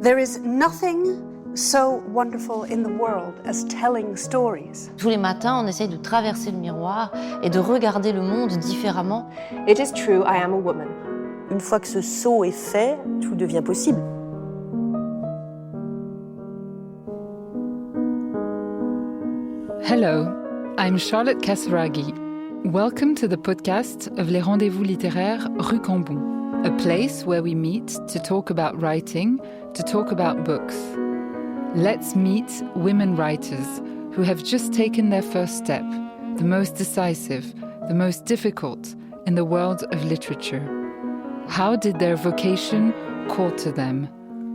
There is nothing so wonderful in the world as telling stories. Tous les matins, on essaye de traverser le miroir et de regarder le monde différemment. It is true, I am a woman. Une fois que ce saut est fait, tout devient possible. Hello, I'm Charlotte Casiraghi. Welcome to the podcast of Les Rendezvous littéraires Rue Cambon, a place where we meet to talk about writing, to talk about books. Let's meet women writers who have just taken their first step, the most decisive, the most difficult in the world of literature. How did their vocation call to them?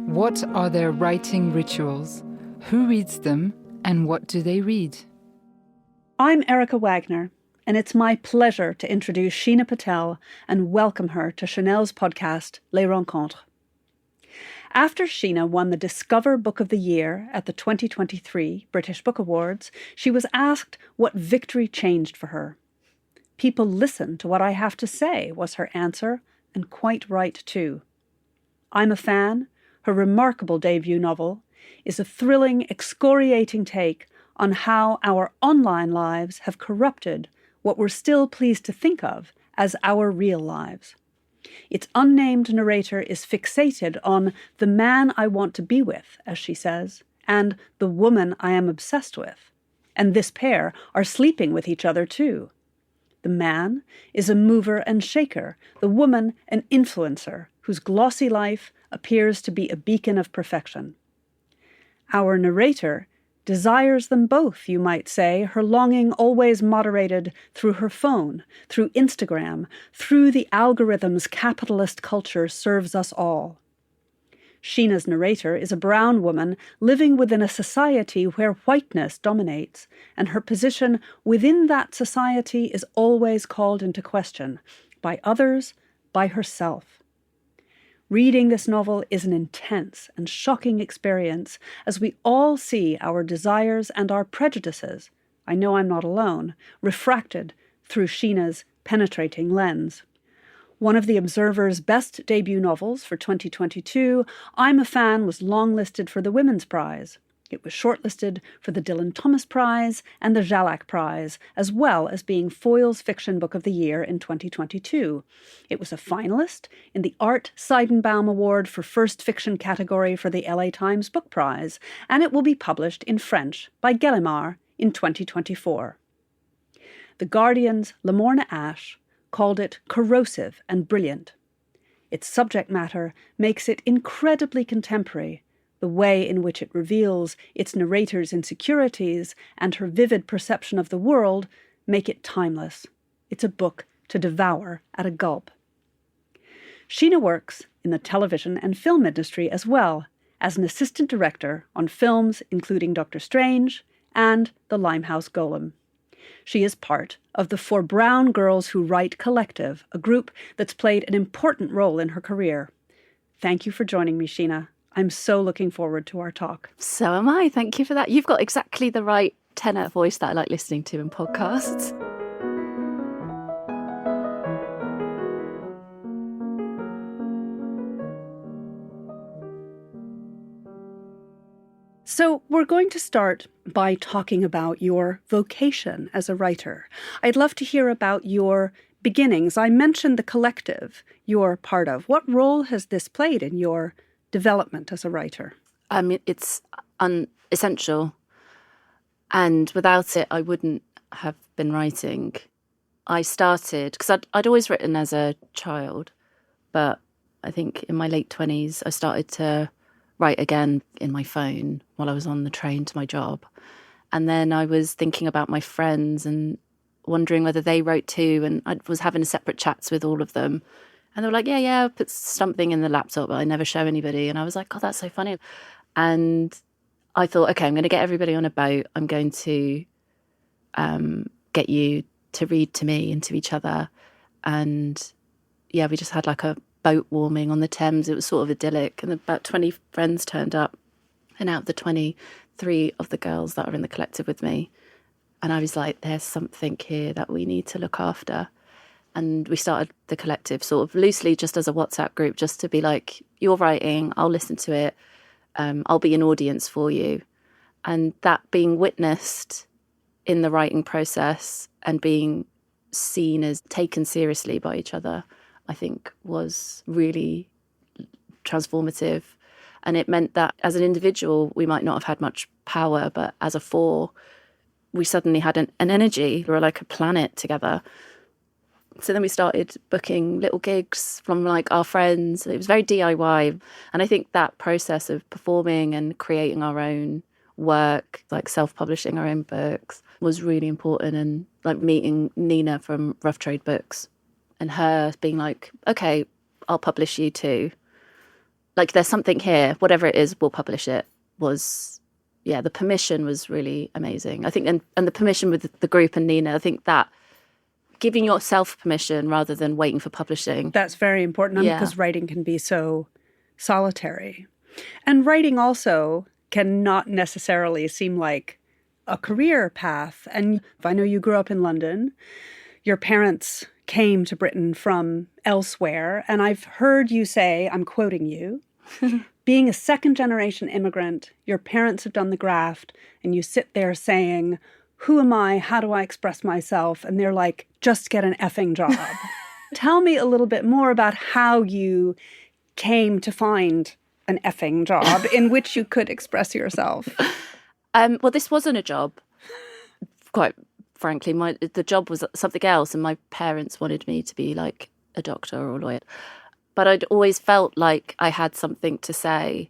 What are their writing rituals? Who reads them and what do they read? I'm Erica Wagner, and it's my pleasure to introduce Sheena Patel and welcome her to Chanel's podcast, Les Rencontres. After Sheena won the Discover Book of the Year at the 2023 British Book Awards, she was asked what victory changed for her. People listen to what I have to say, was her answer, and quite right too. I'm a Fan, her remarkable debut novel, is a thrilling, excoriating take on how our online lives have corrupted what we're still pleased to think of as our real lives. Its unnamed narrator is fixated on the man I want to be with, as she says, and the woman I am obsessed with. And this pair are sleeping with each other too. The man is a mover and shaker, the woman an influencer whose glossy life appears to be a beacon of perfection. Our narrator desires them both, you might say, her longing always moderated through her phone, through Instagram, through the algorithms capitalist culture serves us all. Sheena's narrator is a brown woman living within a society where whiteness dominates, and her position within that society is always called into question, by others, by herself. Reading this novel is an intense and shocking experience as we all see our desires and our prejudices, I know I'm not alone, refracted through Sheena's penetrating lens. One of the Observer's best debut novels for 2022, I'm a Fan was longlisted for the Women's Prize. It was shortlisted for the Dylan Thomas Prize and the Jalak Prize, as well as being Foyle's Fiction Book of the Year in 2022. It was a finalist in the Art Seidenbaum Award for First Fiction category for the LA Times Book Prize, and it will be published in French by Gallimard in 2024. The Guardian's Lamorna Ash called it corrosive and brilliant. Its subject matter makes it incredibly contemporary. The way in which it reveals its narrator's insecurities and her vivid perception of the world make it timeless. It's a book to devour at a gulp. Sheena works in the television and film industry as well, as an assistant director on films including Doctor Strange and The Limehouse Golem. She is part of the For Brown Girls Who Write collective, a group that's played an important role in her career. Thank you for joining me, Sheena. I'm so looking forward to our talk. So am I. Thank you for that. You've got exactly the right tenor voice that I like listening to in podcasts. So we're going to start by talking about your vocation as a writer. I'd love to hear about your beginnings. I mentioned the collective you're part of. What role has this played in your development as a writer? I mean, it's essential. And without it, I wouldn't have been writing. I started, because I'd always written as a child, but I think in my late 20s, I started to write again in my phone while I was on the train to my job. And then I was thinking about my friends and wondering whether they wrote too. And I was having separate chats with all of them. And they were like, yeah, I'll put something in the laptop, but I never show anybody. And I was like, oh, that's so funny. And I thought, okay, I'm going to get everybody on a boat. I'm going to get you to read to me and to each other. And yeah, we just had like a boat warming on the Thames. It was sort of idyllic. And about 20 friends turned up. And out of the 23 of the girls that are in the collective with me. And I was like, there's something here that we need to look after. And we started the collective sort of loosely just as a WhatsApp group, just to be like, you're writing, I'll listen to it. I'll be an audience for you. And that being witnessed in the writing process and being seen as taken seriously by each other, I think was really transformative. And it meant that as an individual, we might not have had much power, but as a four, we suddenly had an energy. We were like a planet together. So then we started booking little gigs from like our friends. It was very DIY. And I think that process of performing and creating our own work, like self-publishing our own books, was really important. And like meeting Nina from Rough Trade Books and her being like, okay, I'll publish you too. Like there's something here, whatever it is, we'll publish it, was, yeah, the permission was really amazing. I think, and the permission with the group and Nina, I think that giving yourself permission rather than waiting for publishing. That's very important because writing can be so solitary. And writing also can not necessarily seem like a career path. And I know you grew up in London. Your parents came to Britain from elsewhere. And I've heard you say, I'm quoting you, being a second-generation immigrant, your parents have done the graft, and you sit there saying, who am I? How do I express myself? And they're like, just get an effing job. Tell me a little bit more about how you came to find an effing job in which you could express yourself. Well, this wasn't a job, quite frankly. The job was something else, and my parents wanted me to be like a doctor or a lawyer. But I'd always felt like I had something to say.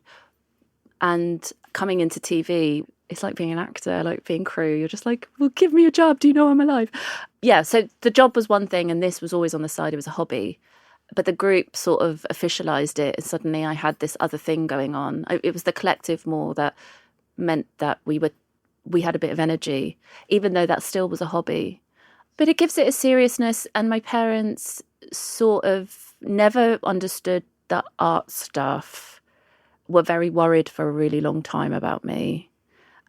And coming into TV, it's like being an actor, like being crew. You're just like, well, give me a job. Do you know I'm alive? Yeah, so the job was one thing, and this was always on the side. It was a hobby. But the group sort of officialised it, and suddenly I had this other thing going on. It was the collective more that meant that we had a bit of energy, even though that still was a hobby. But it gives it a seriousness, and my parents sort of never understood the art stuff, were very worried for a really long time about me,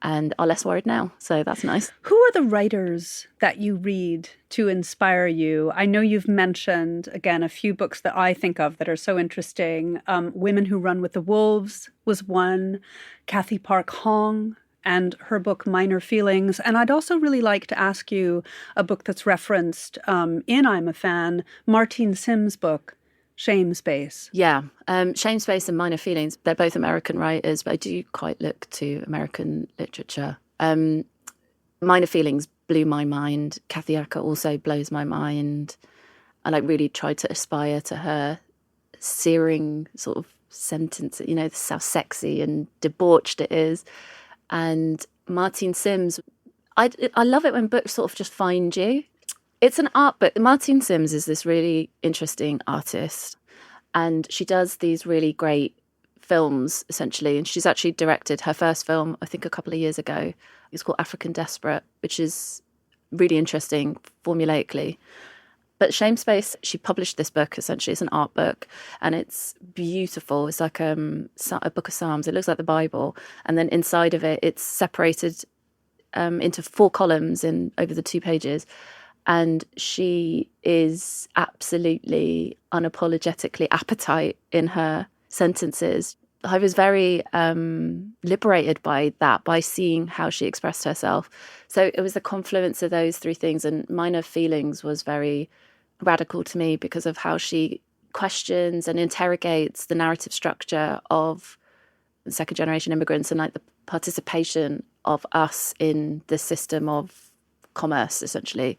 and are less worried now. So that's nice. Who are the writers that you read to inspire you? I know you've mentioned, again, a few books that I think of that are so interesting. Women Who Run with the Wolves was one. Cathy Park Hong and her book Minor Feelings. And I'd also really like to ask you a book that's referenced in I'm a Fan, Martine Sims' book, Shame Space. Yeah, Shame Space and Minor Feelings, they're both American writers, but I do quite look to American literature. Minor Feelings blew my mind. Kathy Acker also blows my mind. I really tried to aspire to her searing sort of sentence, how sexy and debauched it is. And Martine Sims, I love it when books sort of just find you. It's an art book. Martine Sims is this really interesting artist, and she does these really great films, essentially. And she's actually directed her first film, I think, a couple of years ago. It's called African Desperate, which is really interesting formulaically. But Shame Space, she published this book, essentially. It's an art book, and it's beautiful. It's like a book of Psalms. It looks like the Bible. And then inside of it, it's separated into 4 columns over the 2 pages. And she is absolutely unapologetically appetite in her sentences. I was very liberated by that, by seeing how she expressed herself. So it was the confluence of those 3 things. And Minor Feelings was very radical to me because of how she questions and interrogates the narrative structure of second-generation immigrants and the participation of us in the system of commerce, essentially,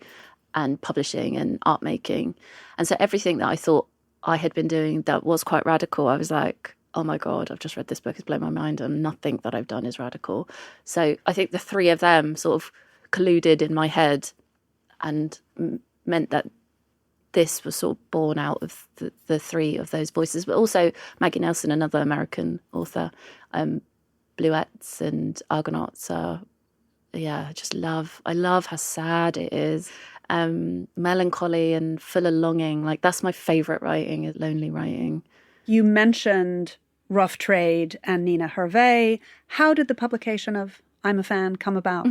and publishing and art making. And so everything that I thought I had been doing that was quite radical, I was like, oh my God, I've just read this book, it's blown my mind, and nothing that I've done is radical. So I think the 3 of them sort of colluded in my head and meant that this was sort of born out of the 3 of those voices. But also Maggie Nelson, another American author, Bluets and Argonauts are, I love how sad it is. Melancholy and full of longing. That's my favourite writing, is lonely writing. You mentioned Rough Trade and Nina Hervé. How did the publication of I'm a Fan come about?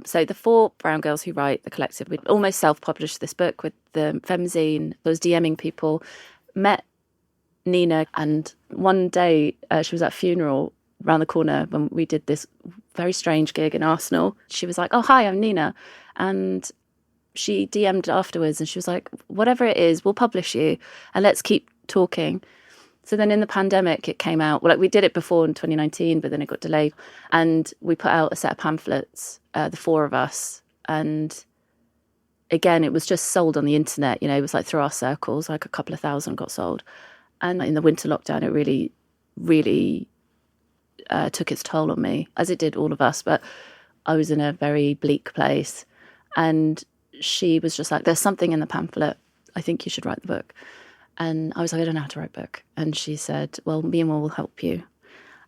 So the 4 brown girls who write, the collective, we almost self-published this book with the Femzine. I was DMing people, met Nina, and one day she was at a funeral around the corner when we did this very strange gig in Arsenal. She was like, "Oh, hi, I'm Nina." And she DM'd afterwards and she was like, "Whatever it is, we'll publish you and let's keep talking." So then in the pandemic, it came out. Well, like we did it before in 2019, but then it got delayed. And we put out a set of pamphlets, the four of us. And again, it was just sold on the internet. You know, it was like through our circles, like a couple of thousand got sold. And in the winter lockdown, it really, really took its toll on me, as it did all of us. But I was in a very bleak place. And she was just like, "There's something in the pamphlet. I think you should write the book." And I was like, "I don't know how to write a book." And she said, "Well, me and Will will help you."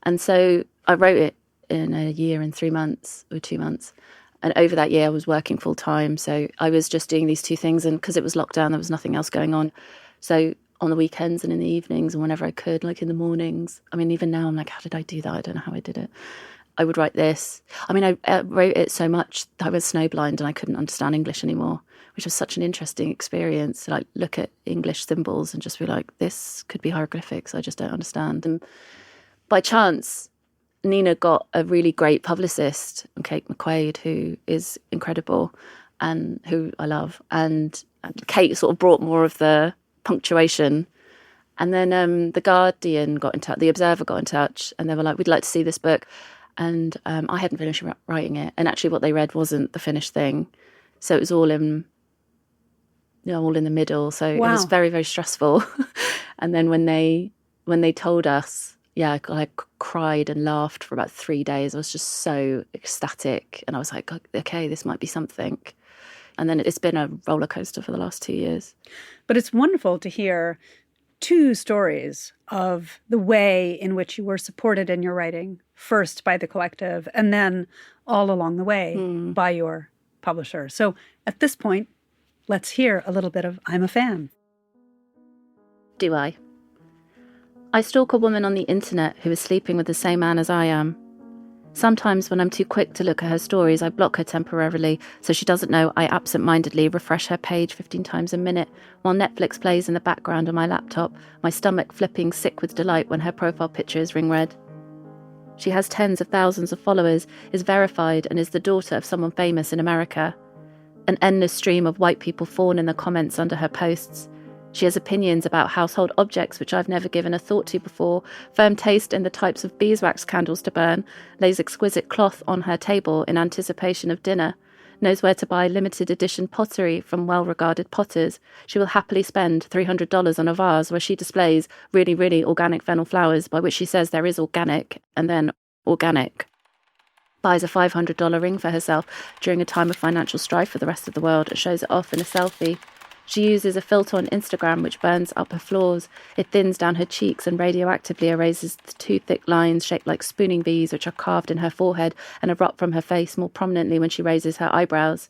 And so I wrote it in a year and 3 months or 2 months. And over that year, I was working full time. So I was just doing these two things. And because it was lockdown, there was nothing else going on. So on the weekends and in the evenings and whenever I could, like in the mornings. I mean, even now I'm like, how did I do that? I don't know how I did it. I would write this. I mean, I wrote it so much that I was snowblind and I couldn't understand English anymore, which was such an interesting experience to like look at English symbols and just be like, this could be hieroglyphics. I just don't understand. And by chance, Nina got a really great publicist, Kate McQuaid, who is incredible and who I love. And Kate sort of brought more of the punctuation. And then the Guardian got in touch, the Observer got in touch, and they were like, "We'd like to see this book." And I hadn't finished writing it. And actually what they read wasn't the finished thing. So it was all in, all in the middle. So It was very, very stressful. And then when they told us, I cried and laughed for about 3 days. I was just so ecstatic. And I was like, okay, this might be something. And then it's been a roller coaster for the last 2 years. But it's wonderful to hear two stories of the way in which you were supported in your writing, first by the collective, and then all along the way by your publisher. So at this point, let's hear a little bit of I'm a Fan. Do I? I stalk a woman on the internet who is sleeping with the same man as I am. Sometimes when I'm too quick to look at her stories, I block her temporarily so she doesn't know I absent-mindedly refresh her page 15 times a minute while Netflix plays in the background on my laptop, my stomach flipping sick with delight when her profile picture is ring red. She has tens of thousands of followers, is verified, and is the daughter of someone famous in America. An endless stream of white people fawn in the comments under her posts. She has opinions about household objects which I've never given a thought to before, firm taste in the types of beeswax candles to burn, lays exquisite cloth on her table in anticipation of dinner, knows where to buy limited edition pottery from well-regarded potters. She will happily spend $300 on a vase where she displays really, really organic fennel flowers, by which she says there is organic, and then organic. Buys a $500 ring for herself during a time of financial strife for the rest of the world and shows it off in a selfie. She uses a filter on Instagram which burns up her flaws. It thins down her cheeks and radioactively erases the two thick lines shaped like spooning V's which are carved in her forehead and erupt from her face more prominently when she raises her eyebrows.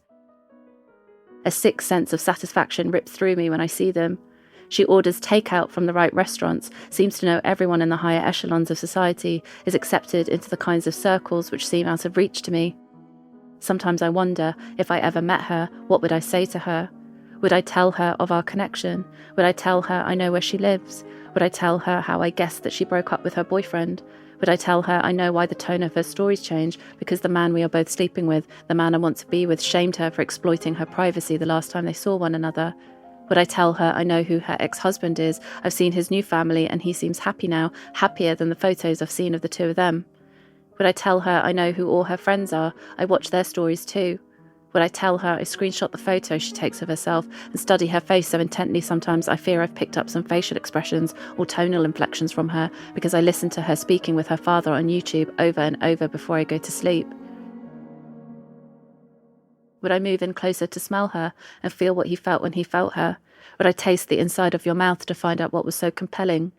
A sick sense of satisfaction rips through me when I see them. She orders takeout from the right restaurants, seems to know everyone in the higher echelons of society, is accepted into the kinds of circles which seem out of reach to me. Sometimes I wonder, if I ever met her, what would I say to her? Would I tell her of our connection? Would I tell her I know where she lives? Would I tell her how I guessed that she broke up with her boyfriend? Would I tell her I know why the tone of her stories changed because the man we are both sleeping with, the man I want to be with, shamed her for exploiting her privacy the last time they saw one another? Would I tell her I know who her ex-husband is? I've seen his new family and he seems happy now, happier than the photos I've seen of the two of them. Would I tell her I know who all her friends are? I watch their stories too. Would I tell her I screenshot the photo she takes of herself and study her face so intently sometimes I fear I've picked up some facial expressions or tonal inflections from her because I listen to her speaking with her father on YouTube over and over before I go to sleep? Would I move in closer to smell her and feel what he felt when he felt her? Would I taste the inside of your mouth to find out what was so compelling?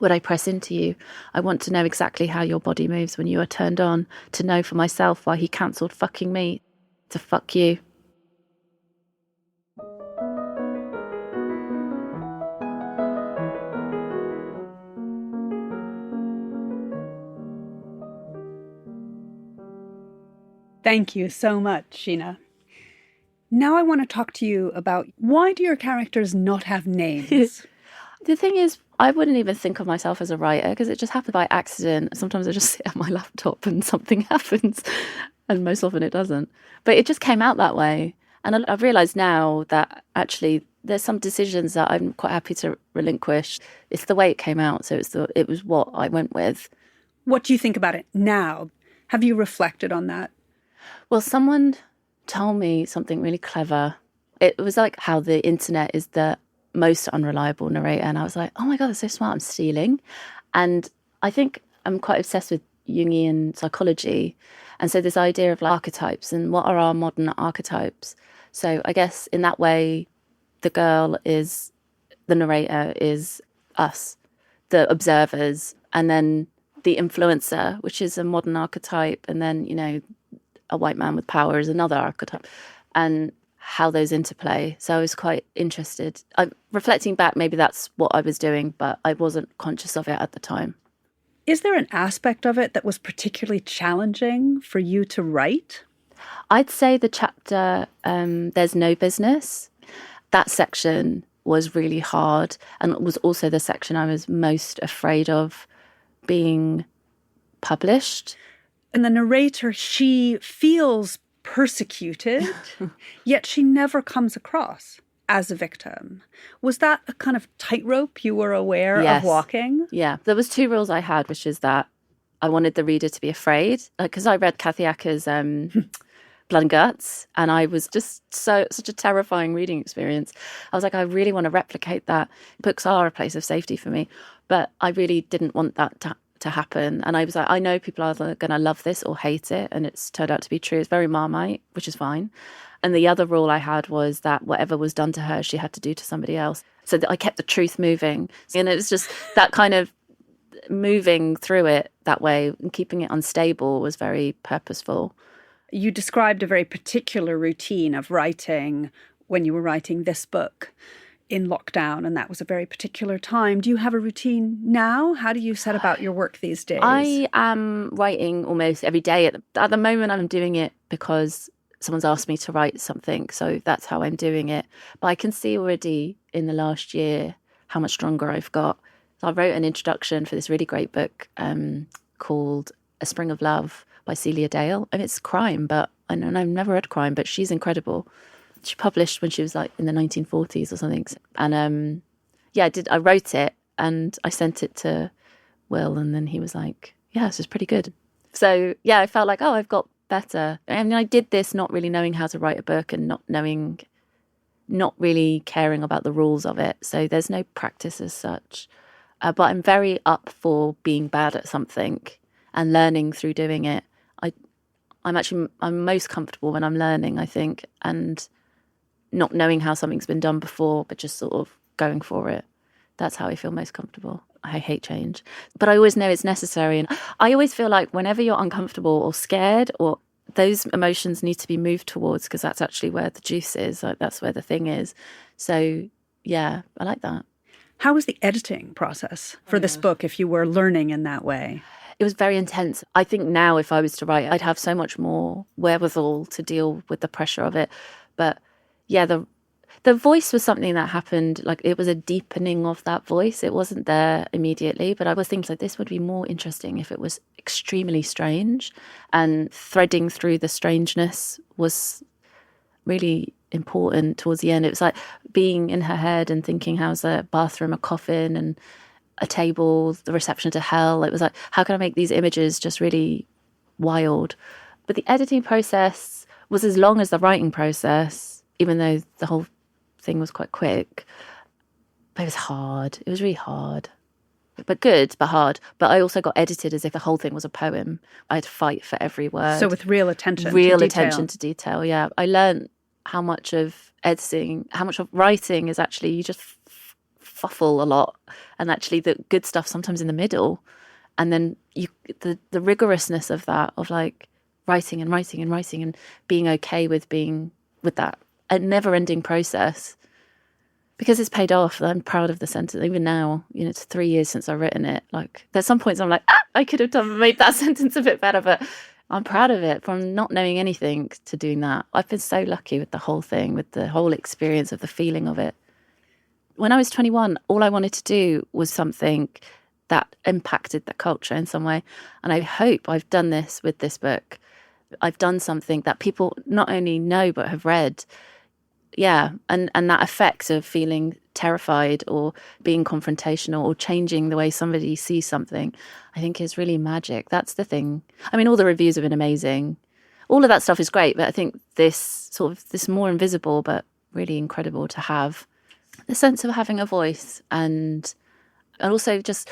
Would I press into you? I want to know exactly how your body moves when you are turned on, to know for myself why he cancelled fucking me. To fuck you. Thank you so much, Sheena. Now I want to talk to you about, why do your characters not have names? The thing is, I wouldn't even think of myself as a writer because it just happened by accident. Sometimes I just sit at my laptop and something happens, and most often it doesn't. But it just came out that way. And I've realised now that actually there's some decisions that I'm quite happy to relinquish. It's the way it came out, so it was what I went with. What do you think about it now? Have you reflected on that? Well, someone told me something really clever. It was like how the internet is the most unreliable narrator. And I was like, oh my God, that's so smart. I'm stealing. And I think I'm quite obsessed with Jungian psychology. And so this idea of like archetypes and what are our modern archetypes. So I guess in that way, the narrator is us, the observers, and then the influencer, which is a modern archetype. And then, you know, a white man with power is another archetype. And how those interplay. So I was quite interested. Reflecting back, maybe that's what I was doing, but I wasn't conscious of it at the time. Is there an aspect of it that was particularly challenging for you to write? I'd say the chapter, There's No Business, that section was really hard. And it was also the section I was most afraid of being published. And the narrator, she feels persecuted, yet she never comes across as a victim. Was that a kind of tightrope you were aware of walking? Yeah. There was 2 rules I had, which is that I wanted the reader to be afraid. Because I read Kathy Acker's Blood and Guts, and I was just such a terrifying reading experience. I was like, I really want to replicate that. Books are a place of safety for me, but I really didn't want that to happen. And I was like, I know people are going to love this or hate it, and it's turned out to be true. It's very Marmite, which is fine. And the other rule I had was that whatever was done to her, she had to do to somebody else. So that I kept the truth moving. And it was just that kind of moving through it that way and keeping it unstable was very purposeful. You described a very particular routine of writing when you were writing this book in lockdown, and that was a very particular time. Do you have a routine now? How do you set about your work these days? I am writing almost every day. At the moment, I'm doing it because someone's asked me to write something, so that's how I'm doing it. But I can see already in the last year how much stronger I've got. So I wrote an introduction for this really great book called A Spring of Love by Celia Dale. And it's crime, but I've never read crime, but she's incredible. She published when she was like in the 1940s or something. And I wrote it and I sent it to Will, and then he was like, yeah, this is pretty good. So yeah, I felt like, oh, I've got better. I mean, I did this not really knowing how to write a book and not really caring about the rules of it. So there's no practice as such. But I'm very up for being bad at something and learning through doing it. I'm most comfortable when I'm learning, I think, and not knowing how something's been done before, but just sort of going for it. That's how I feel most comfortable. I hate change, but I always know it's necessary. And I always feel like whenever you're uncomfortable or scared, or those emotions need to be moved towards, because that's actually where the juice is. Like, that's where the thing is. So yeah, I like that. How was the editing process for this book, if you were learning in that way? It was very intense. I think now if I was to write, I'd have so much more wherewithal to deal with the pressure of it. But yeah, the voice was something that happened, like it was a deepening of that voice. It wasn't there immediately, but I was thinking like this would be more interesting if it was extremely strange, and threading through the strangeness was really important towards the end. It was like being in her head and thinking, how's the bathroom a coffin and a table, the reception to hell. It was like, how can I make these images just really wild? But the editing process was as long as the writing process, even though the whole thing was quite quick. But it was hard. It was really hard. But good, but hard. But I also got edited as if the whole thing was a poem. I had to fight for every word. So with real attention to detail, yeah. I learned how much of editing, how much of writing is actually you just fuffle a lot, and actually the good stuff sometimes in the middle. And then the rigorousness of that, of like writing and being okay with being with that, a never-ending process, because it's paid off. I'm proud of the sentence. Even now, it's 3 years since I've written it. Like, there's some points I'm like, I could have made that sentence a bit better, but I'm proud of it, from not knowing anything to doing that. I've been so lucky with the whole thing, with the whole experience of the feeling of it. When I was 21, all I wanted to do was something that impacted the culture in some way. And I hope I've done this with this book. I've done something that people not only know but have read. Yeah, and that effect of feeling terrified or being confrontational or changing the way somebody sees something, I think is really magic. That's the thing. I mean, all the reviews have been amazing. All of that stuff is great, but I think this more invisible but really incredible to have the sense of having a voice and also just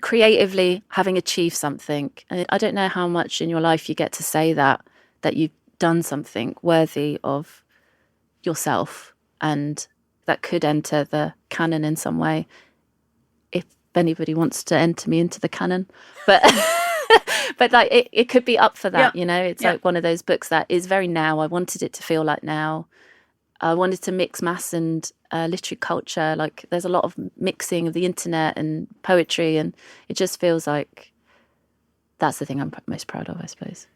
creatively having achieved something. And I don't know how much in your life you get to say that you've done something worthy of yourself and that could enter the canon in some way, if anybody wants to enter me into the canon. But but like it could be up for that, It's like one of those books that is very now. I wanted it to feel like now. I wanted to mix mass and literary culture. Like there's a lot of mixing of the internet and poetry, and it just feels like that's the thing I'm most proud of, I suppose.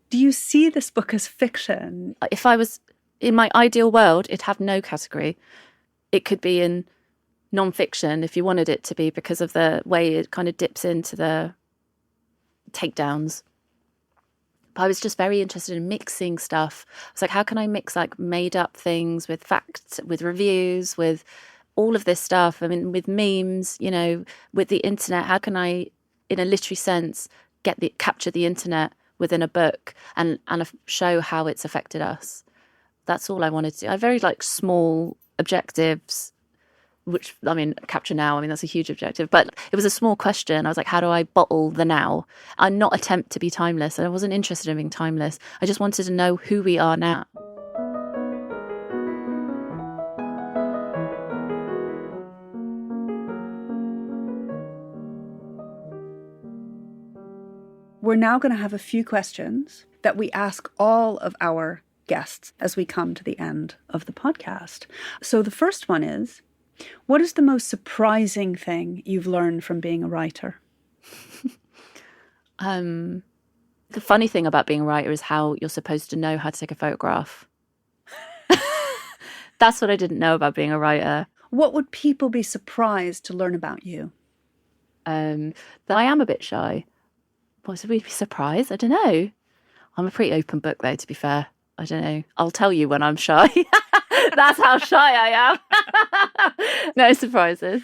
Do you see this book as fiction? If I was in my ideal world, it'd have no category. It could be in non-fiction if you wanted it to be, because of the way it kind of dips into the takedowns. But I was just very interested in mixing stuff. I was like, how can I mix like made up things with facts, with reviews, with all of this stuff? I mean, with memes, with the internet, how can I, in a literary sense, capture the internet within a book and show how it's affected us? That's all I wanted to do. I have very like small objectives, which, I mean, capture now, I mean, that's a huge objective, but it was a small question. I was like, how do I bottle the now and not attempt to be timeless? And I wasn't interested in being timeless. I just wanted to know who we are now. We're now going to have a few questions that we ask all of our guests as we come to the end of the podcast. So the first one is, what is the most surprising thing you've learned from being a writer? The funny thing about being a writer is how you're supposed to know how to take a photograph. That's what I didn't know about being a writer. What would people be surprised to learn about you? That I am a bit shy. Would we be surprised? I don't know. I'm a pretty open book, though, to be fair. I don't know. I'll tell you when I'm shy. That's how shy I am. No surprises.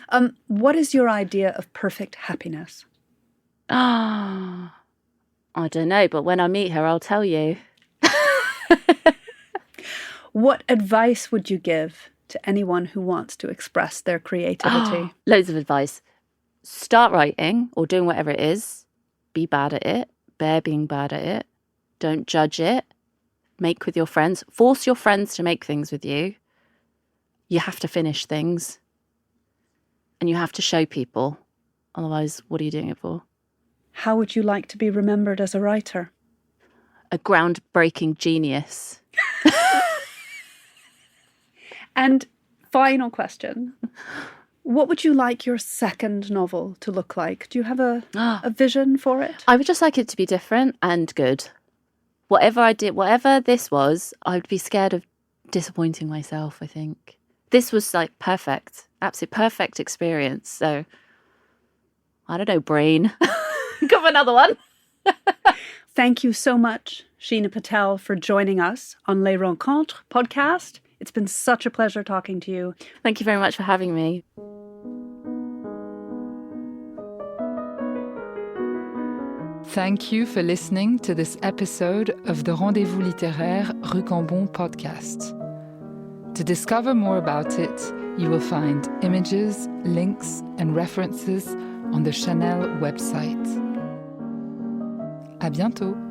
What is your idea of perfect happiness? I don't know, but when I meet her, I'll tell you. What advice would you give to anyone who wants to express their creativity? Loads of advice. Start writing or doing whatever it is. Be bad at it. Bear being bad at it. Don't judge it. Make with your friends. Force your friends to make things with you. You have to finish things. And you have to show people. Otherwise, what are you doing it for? How would you like to be remembered as a writer? A groundbreaking genius. And final question. What would you like your second novel to look like? Do you have a vision for it? I would just like it to be different and good. Whatever I did, whatever this was, I would be scared of disappointing myself, I think. This was like perfect, absolute perfect experience. So, I don't know, brain. Got another one. Thank you so much, Sheena Patel, for joining us on Les Rencontres podcast. It's been such a pleasure talking to you. Thank you very much for having me. Thank you for listening to this episode of the Rendezvous littéraires Rue Cambon podcast. To discover more about it, you will find images, links, and references on the Chanel website. À bientôt!